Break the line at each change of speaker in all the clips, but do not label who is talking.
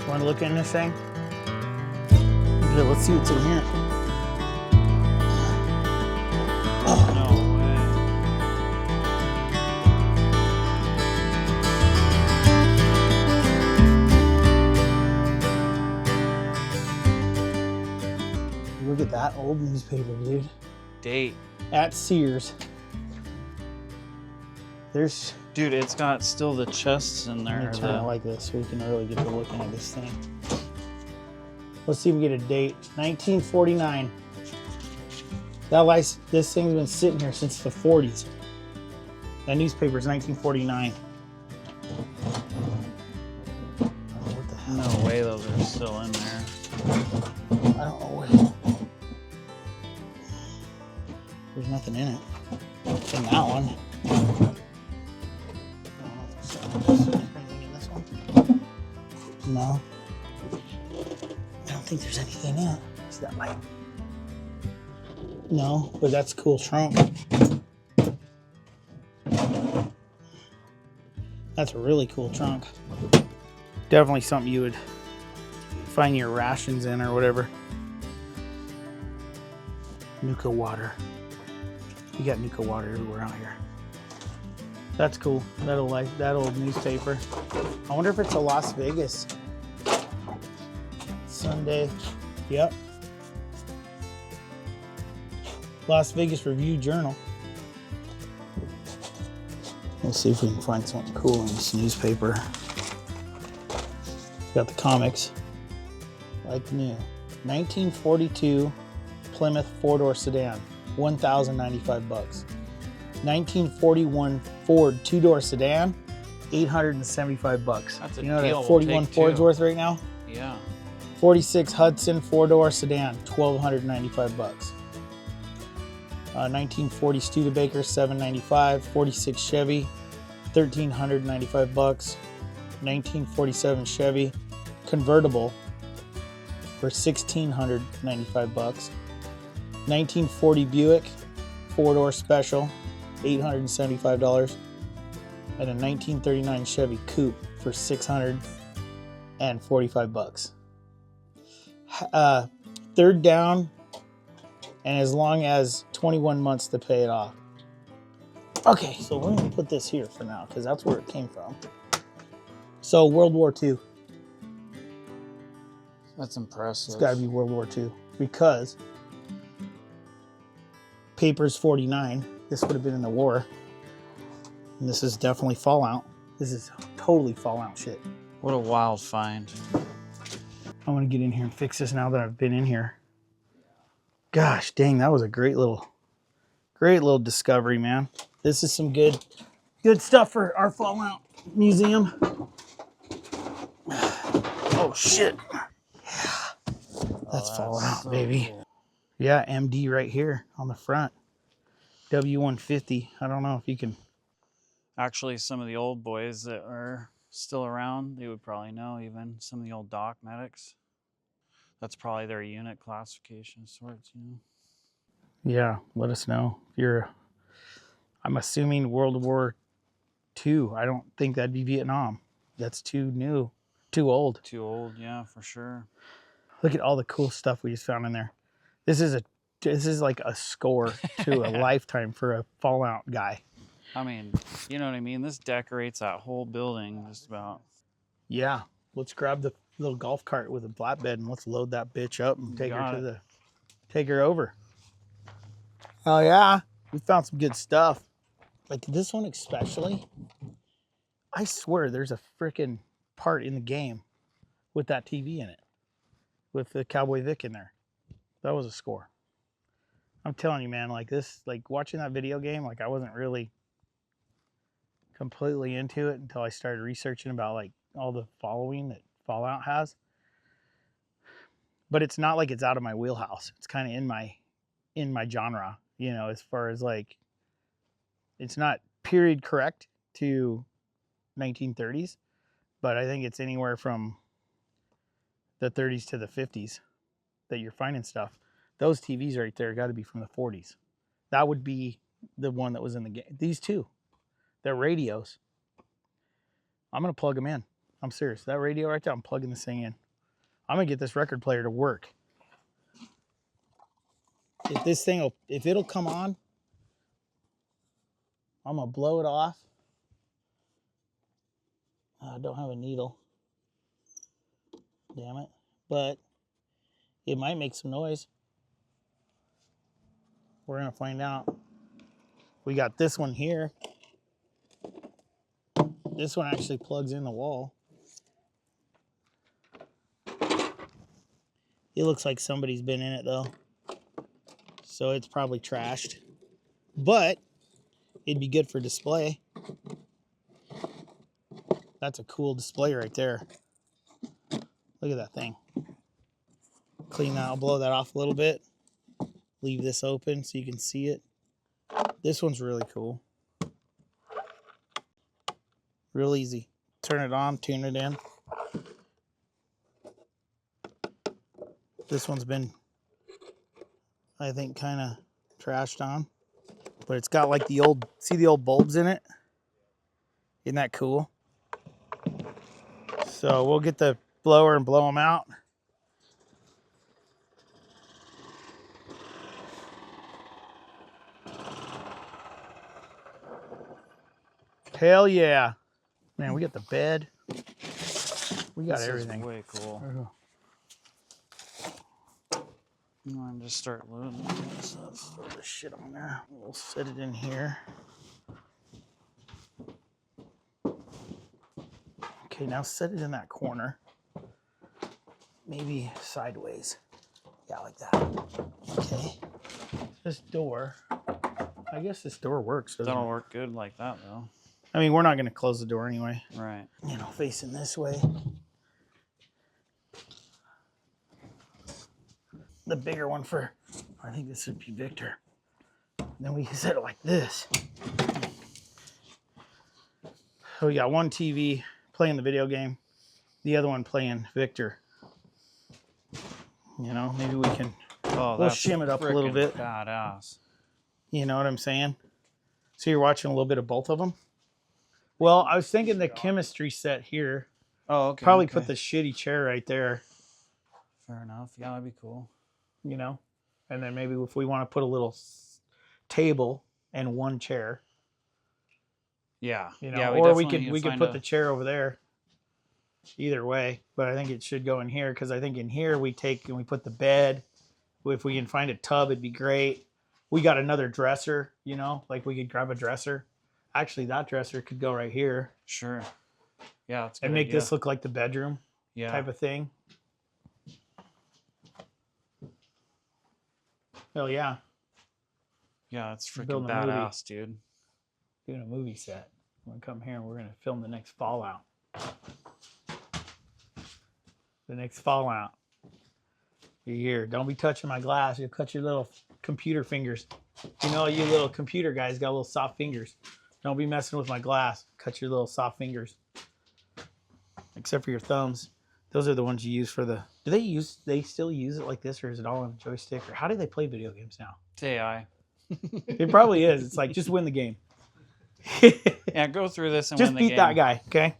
Want to look in this thing? Okay, let's see what's in here.
Oh. No
way. Look at that old newspaper, dude.
Date.
At Sears. There's...
Dude, it's got still the chests in there.
Let me turn it like this so we can really get to looking at this thing. Let's see if we get a date. 1949. This thing's been sitting here since the 40s. That newspaper's 1949. Oh, what the hell?
No way those are still in there.
I don't know where. There's nothing in it. In that one. Anything in this one? No. I don't think there's anything in it. Is that light? No, but that's a cool trunk. That's a really cool trunk. Definitely something you would find your rations in or whatever. Nuka water. You got Nuka water everywhere out here. That's cool. That old newspaper. I wonder if it's a Las Vegas Sunday. Yep. Las Vegas Review Journal. Let's see if we can find something cool in this newspaper. Got the comics. Like new. 1942 Plymouth four-door sedan, $1,095. 1941 Ford two-door sedan, $875.
That's a
you know
deal
that 41
we'll take
Ford's
too.
worth right now?
Yeah.
46 Hudson four-door sedan, $1,295. 1940 Studebaker, $795. 46 Chevy, $1,395. 1947 Chevy convertible for $1,695. 1940 Buick four-door special, $875. And a 1939 Chevy Coupe for $645. Third down, and as long as 21 months to pay it off. Okay, so we're gonna put this here for now because that's where it came from. So World War II.
That's impressive.
It's gotta be World War II because paper's 49. This would have been in the war. And this is definitely Fallout. This is totally Fallout shit.
What a wild find.
I want to get in here and fix this now that I've been in here. Gosh dang, that was a great little discovery, man. This is some good stuff for our Fallout museum. Oh shit. Yeah. That's Fallout, so baby. Cool. Yeah, MD right here on the front. W150. I don't know if you can.
Actually, some of the old boys that are still around, they would probably know, even some of the old doc medics. That's probably their unit classification of sorts, you know.
Yeah, let us know if you're. I'm assuming World War II. I don't think that'd be Vietnam. That's too new, too old.
Too old, yeah, for sure.
Look at all the cool stuff we just found in there. This is like a score to a lifetime for a Fallout guy.
I mean, you know what I mean? This decorates that whole building just about.
Yeah, let's grab the little golf cart with a flatbed and let's load that bitch up and take her over. Oh yeah, we found some good stuff. Like this one especially. I swear there's a freaking part in the game with that TV in it. With the Cowboy Vic in there. That was a score. I'm telling you, man, like this, like watching that video game, like I wasn't really completely into it until I started researching about like all the following that Fallout has. But it's not like it's out of my wheelhouse. It's kind of in my genre, you know, as far as like, it's not period correct to 1930s, but I think it's anywhere from the 30s to the 50s that you're finding stuff. Those TVs right there got to be from the 40s. That would be the one that was in the game. These two, they're radios. I'm going to plug them in. I'm serious. That radio right there, I'm plugging this thing in. I'm gonna get this record player to work. If it'll come on, I'm gonna blow it off. I don't have a needle. Damn it. But it might make some noise. We're gonna find out. We got this one here. This one actually plugs in the wall. It looks like somebody's been in it though. So it's probably trashed. But it'd be good for display. That's a cool display right there. Look at that thing. Clean that, I'll blow that off a little bit. Leave this open so you can see it. This one's really cool. Real easy. Turn it on, tune it in. This one's been, I think, kind of trashed on. But it's got like the old, see the old bulbs in it? Isn't that cool? So we'll get the blower and blow them out. Hell yeah. Man, we got the bed. We got everything.
Is way cool. I'm just start loading this up.
Throw this shit on there. We'll set it in here. Okay, now set it in that corner. Maybe sideways. Yeah, like that. Okay. This door. I guess this door works.
That'll work good like that, though.
I mean, we're not going to close the door anyway.
Right.
You know, facing this way. The bigger one for, I think this would be Victor. Then we can set it like this. So we got one TV playing the video game, the other one playing Victor. You know, maybe we can, we'll shim it up a little bit.
Badass.
You know what I'm saying? So you're watching a little bit of both of them? Well, I was thinking the chemistry set here.
Oh, okay.
Probably put the shitty chair right there.
Fair enough. Yeah, that'd be cool.
You know? And then maybe if we want to put a little table and one chair.
Yeah.
You know,
yeah,
or we could put the chair over there. Either way. But I think it should go in here because I think in here we take and we put the bed. If we can find a tub, it'd be great. We got another dresser, you know, like we could grab a dresser. Actually, that dresser could go right here.
Sure. Yeah, that's good.
And make this look like the bedroom type of thing. Hell yeah.
Yeah, it's freaking badass, dude.
Doing a movie set. We're going to come here and we're going to film the next Fallout. The next Fallout. You're here. Don't be touching my glass. You'll cut your little computer fingers. You know, you little computer guys got little soft fingers. Don't be messing with my glass. Cut your little soft fingers. Except for your thumbs. Those are the ones you use for the... Do they still use it like this, or is it all on a joystick? Or how do they play video games now?
It's AI.
It probably is. It's like, just win the game.
Yeah, go through this and
just
win the game.
Just beat that guy, okay?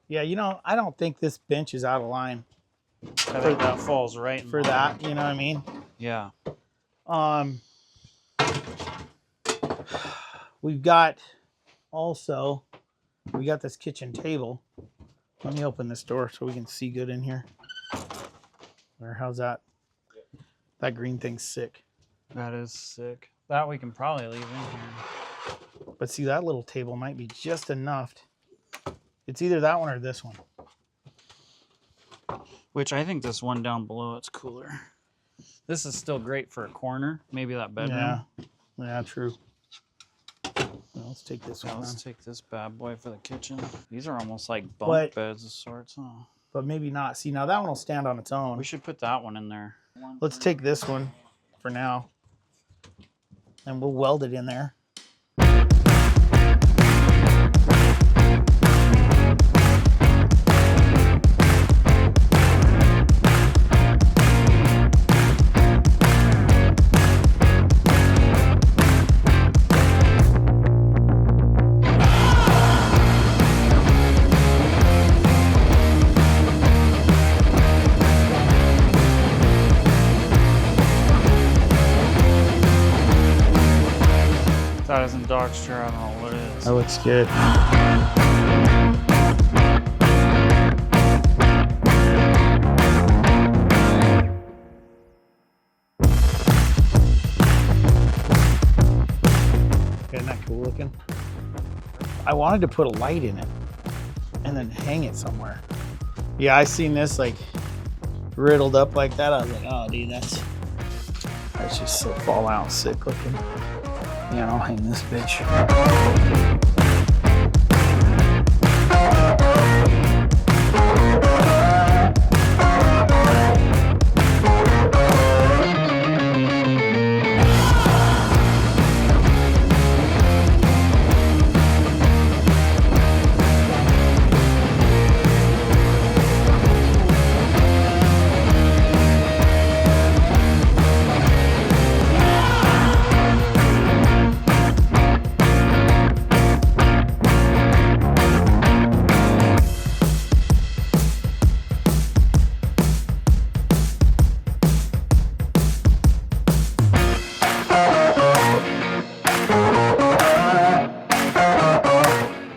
Yeah, you know, I don't think this bench is out of line.
I think that falls right in
for
line.
that, you know what I mean?
Yeah.
We've got also, we got this kitchen table. Let me open this door so we can see good in here. Or how's that? That green thing's sick.
That is sick. That we can probably leave in here.
But see, that little table might be just enough. It's either that one or this one.
Which I think this one down below, it's cooler. This is still great for a corner. Maybe that bedroom.
Yeah, true. Well, let's take this one.
Let's take this bad boy for the kitchen. These are almost like bunk beds of sorts, huh?
But maybe not. See, now that one will stand on its own.
We should put that one in there.
Let's take this one for now. And we'll weld it in there.
size and dog's chair. I don't know what it is.
That looks good. Isn't that cool looking? I wanted to put a light in it and then hang it somewhere. Yeah, I seen this like riddled up like that. I was like, oh dude, that's just so fall out sick looking. Yeah, I'll hang this bitch.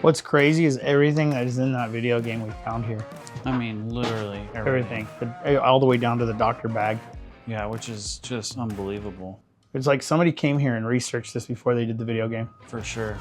What's crazy is everything that is in that video game we found here.
I mean, literally
Everything. All the way down to the doctor bag.
Yeah, which is just unbelievable.
It's like somebody came here and researched this before they did the video game.
For sure.